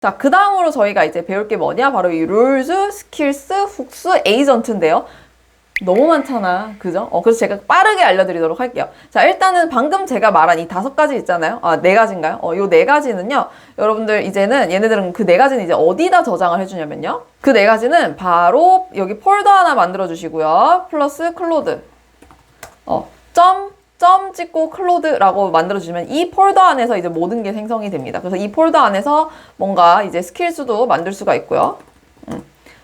자, 그 다음으로 저희가 이제 배울 게 뭐냐? 바로 이 룰스, 스킬스, 훅스, 에이전트인데요. 너무 많잖아. 그죠? 그래서 제가 빠르게 알려드리도록 할게요. 자, 일단은 방금 제가 말한 이 5가지 있잖아요. 네 가지인가요? 요 4가지는요. 여러분들 이제는 얘네들은 그 4가지는 이제 어디다 저장을 해주냐면요. 그 4가지는 바로 여기 폴더 하나 만들어 주시고요. 플러스 클로드. 점 찍고 클로드라고 만들어주시면 이 폴더 안에서 이제 모든 게 생성이 됩니다. 그래서 이 폴더 안에서 뭔가 이제 스킬수도 만들 수가 있고요.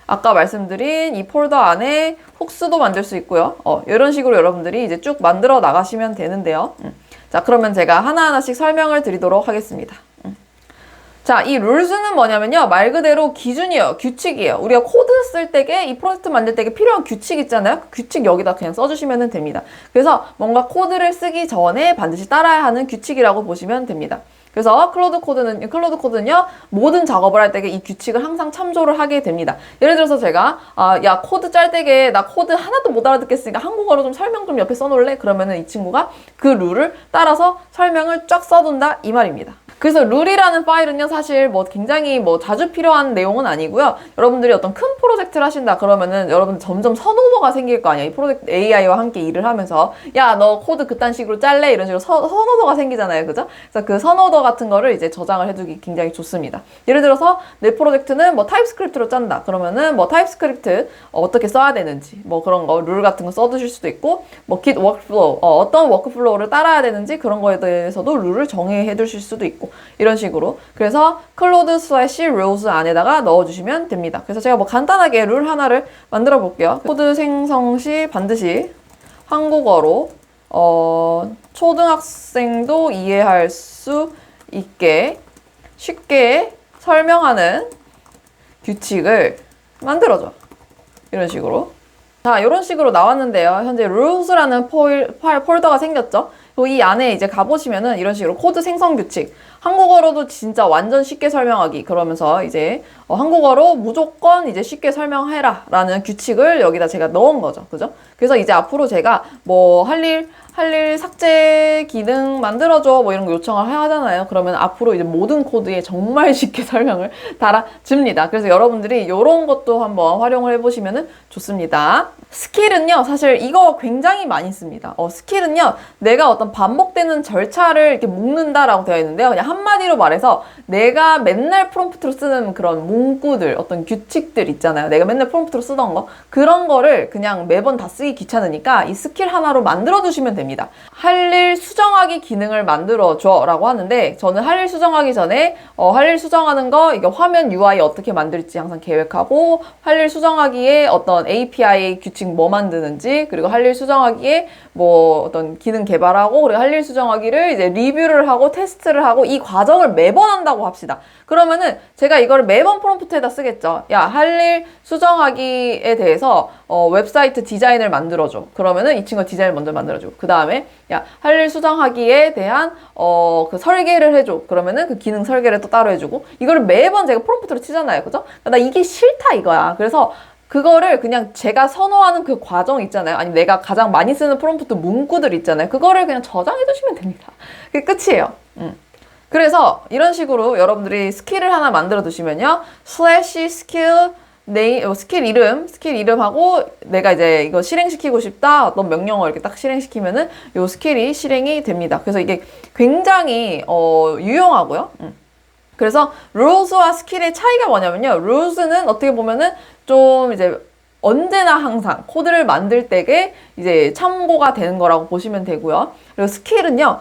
아까 말씀드린 이 폴더 안에 훅스도 만들 수 있고요. 이런 식으로 여러분들이 이제 쭉 만들어 나가시면 되는데요. 자, 그러면 제가 하나하나씩 설명을 드리도록 하겠습니다. 자, 이 룰스는 뭐냐면요. 말 그대로 기준이에요. 규칙이에요. 우리가 코드 쓸 때에 이 프로젝트 만들 때에 필요한 규칙 있잖아요. 그 규칙 여기다 그냥 써주시면 됩니다. 그래서 뭔가 코드를 쓰기 전에 반드시 따라야 하는 규칙이라고 보시면 됩니다. 그래서 클로드 코드는요, 모든 작업을 할 때 이 규칙을 항상 참조를 하게 됩니다. 예를 들어서 제가, 야, 코드 짤 때에 나 코드 하나도 못 알아듣겠으니까 한국어로 좀 설명 좀 옆에 써놓을래? 그러면은 이 친구가 그 룰을 따라서 설명을 쫙 써둔다, 이 말입니다. 그래서 룰이라는 파일은요, 사실 뭐 굉장히 뭐 자주 필요한 내용은 아니고요. 여러분들이 어떤 큰 프로젝트를 하신다 그러면은 여러분 점점 선호도가 생길 거 아니에요. 이 프로젝트 AI와 함께 일을 하면서 야, 너 코드 그딴 식으로 짤래? 이런 식으로 선호도가 생기잖아요. 그죠? 그래서 그 선호도 같은 거를 이제 저장을 해두기 굉장히 좋습니다. 예를 들어서 내 프로젝트는 뭐 타입스크립트로 짠다. 그러면은 뭐 타입스크립트 어떻게 써야 되는지 뭐 그런 거 룰 같은 거 써두실 수도 있고 뭐 Git 워크플로우 어떤 워크플로우를 따라야 되는지 그런 거에 대해서도 룰을 정해 두실 수도 있고 이런 식으로. 그래서 클로드 슬래시 룰스 안에다가 넣어주시면 됩니다. 그래서 제가 뭐 간단하게 룰 하나를 만들어 볼게요. 코드 생성 시 반드시 한국어로 초등학생도 이해할 수 있게 쉽게 설명하는 규칙을 만들어줘. 이런 식으로. 자, 이런 식으로 나왔는데요. 현재 rules라는 폴더가 생겼죠. 이 안에 이제 가보시면은 이런 식으로 코드 생성 규칙. 한국어로도 진짜 완전 쉽게 설명하기. 그러면서 이제 한국어로 무조건 이제 쉽게 설명해라 라는 규칙을 여기다 제가 넣은 거죠. 그죠? 그래서 이제 앞으로 제가 뭐 할 일 삭제 기능 만들어줘 뭐 이런 거 요청을 하잖아요. 그러면 앞으로 이제 모든 코드에 정말 쉽게 설명을 달아줍니다. 그래서 여러분들이 이런 것도 한번 활용을 해보시면 좋습니다. 스킬은요, 사실 이거 굉장히 많이 씁니다. 스킬은요, 내가 어떤 반복되는 절차를 이렇게 묶는다라고 되어 있는데요. 그냥 한마디로 말해서 내가 맨날 프롬프트로 쓰는 그런 문구들, 어떤 규칙들 있잖아요. 내가 맨날 프롬프트로 쓰던 거. 그런 거를 그냥 매번 다 쓰기 귀찮으니까 이 스킬 하나로 만들어 두시면 됩니다. 할 일 수정하기 기능을 만들어줘 라고 하는데 저는 할 일 수정하기 전에 할 일 수정하는 거 이게 화면 UI 어떻게 만들지 항상 계획하고 할 일 수정하기에 어떤 API 규칙 뭐 만드는지 그리고 할 일 수정하기에 뭐 어떤 기능 개발하고 그리고 할 일 수정하기를 이제 리뷰를 하고 테스트를 하고 이 과정을 매번 한다고 합시다. 그러면은 제가 이걸 매번 프롬프트에다 쓰겠죠. 야, 할 일 수정하기에 대해서 웹사이트 디자인을 만들어줘. 그러면은 이 친구가 디자인을 먼저 만들어주고 그 다음에 야, 할 일 수정하기에 대한 그 설계를 해줘. 그러면은 그 기능 설계를 또 따로 해주고 이거를 매번 제가 프롬프트로 치잖아요. 그죠? 나 이게 싫다 이거야. 그래서 그거를 그냥 제가 선호하는 그 과정 있잖아요. 아니면 내가 가장 많이 쓰는 프롬프트 문구들 있잖아요. 그거를 그냥 저장해 두시면 됩니다. 그게 끝이에요. 그래서 이런 식으로 여러분들이 스킬을 하나 만들어 두시면요. 슬래시 스킬 스킬 이름하고 내가 이제 이거 실행시키고 싶다. 어떤 명령어 이렇게 딱 실행시키면은 요 스킬이 실행이 됩니다. 그래서 이게 굉장히 유용하고요. 그래서 rules와 스킬의 차이가 뭐냐면요. rules는 어떻게 보면은 좀 이제 언제나 항상 코드를 만들 때에 이제 참고가 되는 거라고 보시면 되고요. 그리고 스킬은요,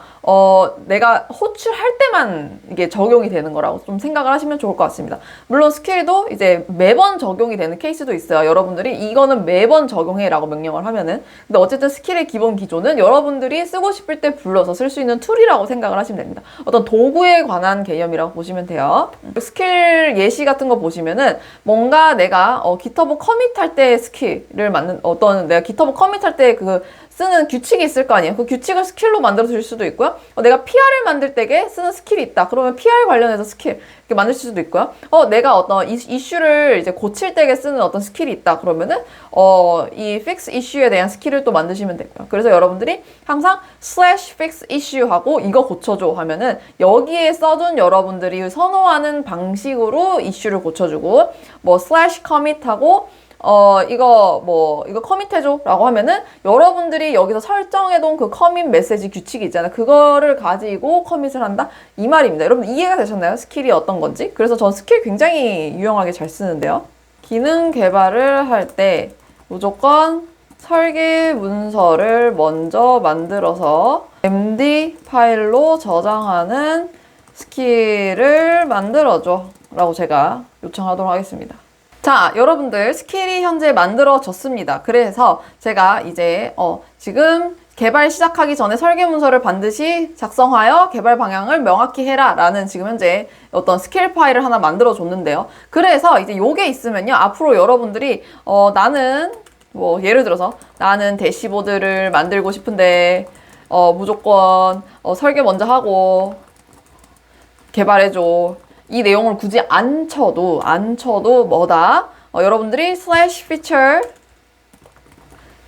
내가 호출할 때만 이게 적용이 되는 거라고 좀 생각을 하시면 좋을 것 같습니다. 물론 스킬도 이제 매번 적용이 되는 케이스도 있어요. 여러분들이 이거는 매번 적용해라고 명령을 하면은. 근데 어쨌든 스킬의 기본 기조는 여러분들이 쓰고 싶을 때 불러서 쓸 수 있는 툴이라고 생각을 하시면 됩니다. 어떤 도구에 관한 개념이라고 보시면 돼요. 스킬 예시 같은 거 보시면은 뭔가 내가 GitHub 커밋할 때 스킬을 내가 GitHub 커밋할 때 그 쓰는 규칙이 있을 거 아니에요. 그 규칙을 스킬로 만들어 줄 수도 있고요. 내가 PR을 만들 때에 쓰는 스킬이 있다. 그러면 PR 관련해서 스킬 이렇게 만들 수도 있고요. 내가 어떤 이슈를 이제 고칠 때에 쓰는 어떤 스킬이 있다. 그러면은 이 fix issue에 대한 스킬을 또 만드시면 되고요. 그래서 여러분들이 항상 /fix issue 하고 이거 고쳐줘 하면은 여기에 써둔 여러분들이 선호하는 방식으로 이슈를 고쳐주고 뭐 /commit 하고 이거 커밋해줘 라고 하면은 여러분들이 여기서 설정해둔 그 커밋 메시지 규칙이 있잖아요. 그거를 가지고 커밋을 한다? 이 말입니다. 여러분 이해가 되셨나요? 스킬이 어떤 건지? 그래서 전 스킬 굉장히 유용하게 잘 쓰는데요. 기능 개발을 할 때 무조건 설계 문서를 먼저 만들어서 MD 파일로 저장하는 스킬을 만들어줘 라고 제가 요청하도록 하겠습니다. 자, 여러분들 스킬이 현재 만들어졌습니다. 그래서 제가 이제 지금 개발 시작하기 전에 설계 문서를 반드시 작성하여 개발 방향을 명확히 해라 라는 지금 현재 어떤 스킬 파일을 하나 만들어 줬는데요. 그래서 이제 요게 있으면요. 앞으로 여러분들이 나는 뭐 예를 들어서 나는 대시보드를 만들고 싶은데 무조건 설계 먼저 하고 개발해줘. 이 내용을 굳이 안 쳐도 뭐다? 여러분들이 /feature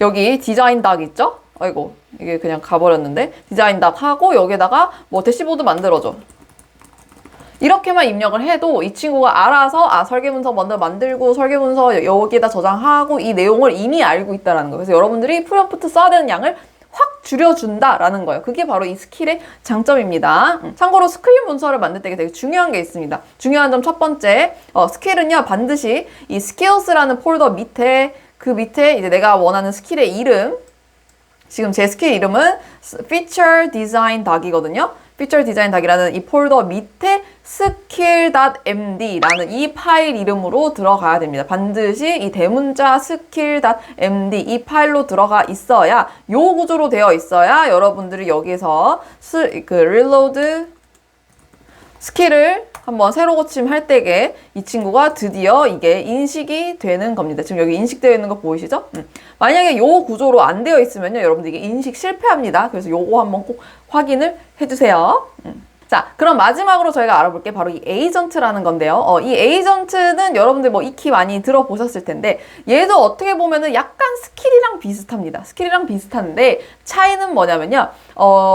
여기 디자인 닥 있죠? 아이고 이게 그냥 가버렸는데 디자인 닥 하고 여기다가 뭐 대시보드 만들어줘. 이렇게만 입력을 해도 이 친구가 알아서 설계문서 먼저 만들고 설계문서 여기에다 저장하고 이 내용을 이미 알고 있다는 거예요. 그래서 여러분들이 프롬프트 써야 되는 양을 확 줄여준다라는 거예요. 그게 바로 이 스킬의 장점입니다. 참고로 스크린 문서를 만들 때 되게 중요한 게 있습니다. 중요한 점 첫 번째, 스킬은요 반드시 이 skills라는 폴더 밑에 그 밑에 이제 내가 원하는 스킬의 이름, 지금 제 스킬 이름은 feature design 닥이거든요. feature design 닥이라는 이 폴더 밑에 skill.md라는 이 파일 이름으로 들어가야 됩니다. 반드시 이 대문자 skill.md 이 파일로 들어가 있어야 요 구조로 되어 있어야 여러분들이 여기서 reload 스킬을 한번 새로 고침할 때에 이 친구가 드디어 이게 인식이 되는 겁니다. 지금 여기 인식되어 있는 거 보이시죠? 만약에 요 구조로 안 되어 있으면요. 여러분들 이게 인식 실패합니다. 그래서 요거 한번 꼭 확인을 해주세요. 자, 그럼 마지막으로 저희가 알아볼 게 바로 이 에이전트라는 건데요. 이 에이전트는 여러분들 뭐 익히 많이 들어보셨을 텐데 얘도 어떻게 보면은 약간 스킬이랑 비슷합니다. 스킬이랑 비슷한데 차이는 뭐냐면요.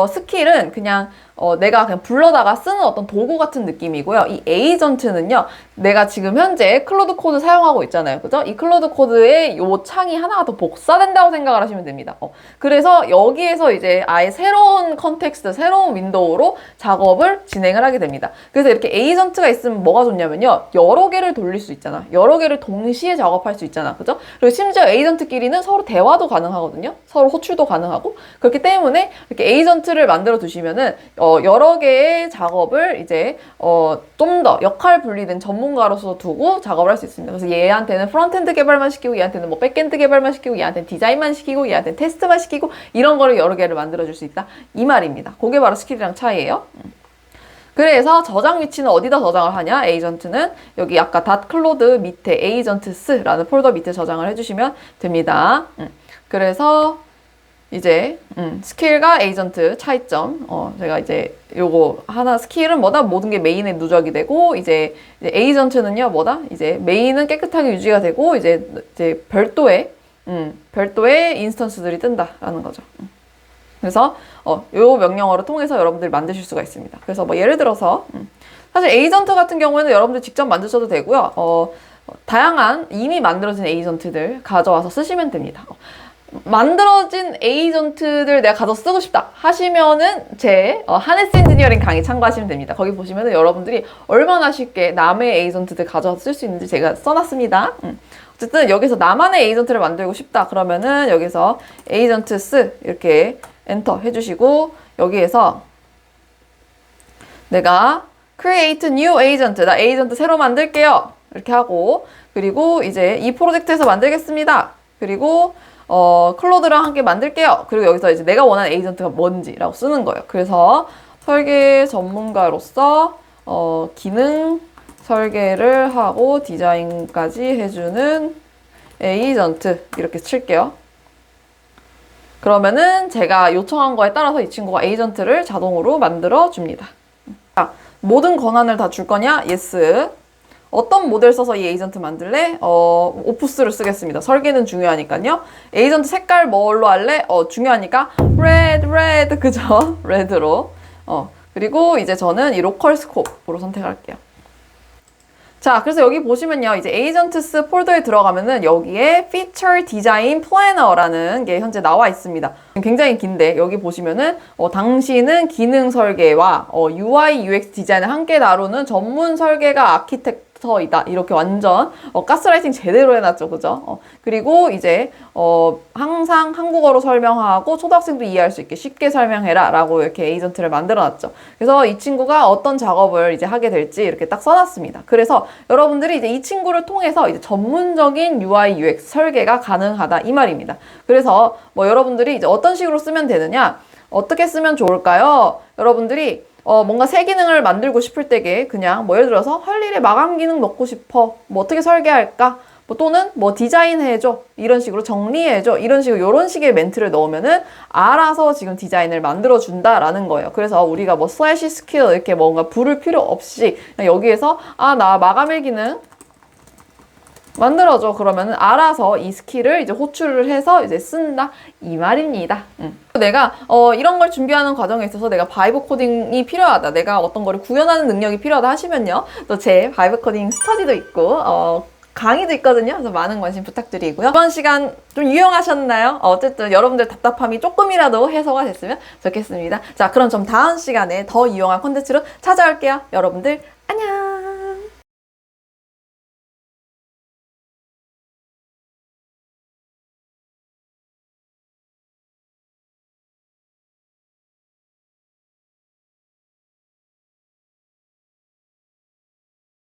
스킬은 그냥 내가 그냥 불러다가 쓰는 어떤 도구 같은 느낌이고요. 이 에이전트는요. 내가 지금 현재 클로드 코드 사용하고 있잖아요. 그죠? 이 클로드 코드에 요 창이 하나가 더 복사된다고 생각을 하시면 됩니다. 그래서 여기에서 이제 아예 새로운 컨텍스트, 새로운 윈도우로 작업을 진행을 하게 됩니다. 그래서 이렇게 에이전트가 있으면 뭐가 좋냐면요. 여러 개를 돌릴 수 있잖아. 여러 개를 동시에 작업할 수 있잖아. 그죠? 그리고 심지어 에이전트끼리는 서로 대화도 가능하거든요. 서로 호출도 가능하고. 그렇기 때문에 이렇게 에이전트를 만들어 두시면은 여러 개의 작업을 이제 좀 더 역할 분리된 전문가로서 두고 작업을 할 수 있습니다. 그래서 얘한테는 프론트엔드 개발만 시키고 얘한테는 뭐 백엔드 개발만 시키고 얘한테는 디자인만 시키고 얘한테는 테스트만 시키고 이런 거를 여러 개를 만들어 줄 수 있다. 이 말입니다. 그게 바로 스킬이랑 차이예요. 그래서 저장 위치는 어디다 저장을 하냐? 에이전트는 여기 아까 .클로드 밑에 에이전트스라는 폴더 밑에 저장을 해주시면 됩니다. 그래서 이제 스킬과 에이전트 차이점 제가 이제 요거 하나 스킬은 뭐다? 모든 게 메인에 누적이 되고 이제 에이전트는요 뭐다? 이제 메인은 깨끗하게 유지가 되고 이제 별도의 인스턴스들이 뜬다라는 거죠. 그래서 요 명령어를 통해서 여러분들이 만드실 수가 있습니다. 그래서 뭐 예를 들어서 사실 에이전트 같은 경우에는 여러분들 직접 만드셔도 되고요. 다양한 이미 만들어진 에이전트들 가져와서 쓰시면 됩니다. 만들어진 에이전트들 내가 가서 쓰고 싶다 하시면은 제 하네스 엔지니어링 강의 참고하시면 됩니다. 거기 보시면은 여러분들이 얼마나 쉽게 남의 에이전트들 가져와서 쓸 수 있는지 제가 써놨습니다. 어쨌든 여기서 나만의 에이전트를 만들고 싶다 그러면은 여기서 에이전트 쓰 이렇게 엔터 해주시고 여기에서 내가 create new agent 나 에이전트 새로 만들게요 이렇게 하고 그리고 이제 이 프로젝트에서 만들겠습니다. 그리고 클로드랑 함께 만들게요. 그리고 여기서 이제 내가 원하는 에이전트가 뭔지라고 쓰는 거예요. 그래서 설계 전문가로서 기능 설계를 하고 디자인까지 해주는 에이전트 이렇게 칠게요. 그러면은 제가 요청한 거에 따라서 이 친구가 에이전트를 자동으로 만들어 줍니다. 자, 모든 권한을 다 줄 거냐? Yes. 어떤 모델 써서 이 에이전트 만들래? 오프스를 쓰겠습니다. 설계는 중요하니까요. 에이전트 색깔 뭘로 할래? 중요하니까 red, 그죠? red로. 그리고 이제 저는 이 로컬 스코프로 선택할게요. 자, 그래서 여기 보시면요. 이제 에이전트스 폴더에 들어가면은 여기에 Feature Design Planner라는 게 현재 나와 있습니다. 굉장히 긴데 여기 보시면은 당신은 기능 설계와 UI, UX 디자인을 함께 다루는 전문 설계가 아키텍터이다. 이렇게 완전 가스라이팅 제대로 해놨죠. 그죠? 그리고 이제 항상 한국어로 설명하고 초등학생도 이해할 수 있게 쉽게 설명해라 라고 이렇게 에이전트를 만들어놨죠. 그래서 이 친구가 어떤 작업을 이제 하게 될지 이렇게 딱 써놨습니다. 그래서 여러분들이 이제 이 친구를 통해서 이제 전문적인 UI, UX 설계가 가능하다 이 말입니다. 그래서 뭐 여러분들이 이제 어떤 식으로 쓰면 되느냐, 어떻게 쓰면 좋을까요? 여러분들이 뭔가 새 기능을 만들고 싶을 때게 그냥 뭐 예를 들어서 할 일에 마감 기능 넣고 싶어. 뭐 어떻게 설계할까? 뭐 또는 뭐 디자인해줘. 이런 식으로 정리해줘. 이런 식으로 이런 식의 멘트를 넣으면은 알아서 지금 디자인을 만들어준다라는 거예요. 그래서 우리가 뭐 슬래시 스킬 이렇게 뭔가 부를 필요 없이 그냥 여기에서 나 마감일 기능 만들어줘. 그러면은 알아서 이 스킬을 이제 호출을 해서 이제 쓴다. 이 말입니다. 내가 이런 걸 준비하는 과정에 있어서 내가 바이브 코딩이 필요하다. 내가 어떤 거를 구현하는 능력이 필요하다 하시면요. 또 제 바이브 코딩 스터디도 있고 강의도 있거든요. 그래서 많은 관심 부탁드리고요. 이번 시간 좀 유용하셨나요? 어쨌든 여러분들 답답함이 조금이라도 해소가 됐으면 좋겠습니다. 자, 그럼 좀 다음 시간에 더 유용한 콘텐츠로 찾아올게요. 여러분들 안녕!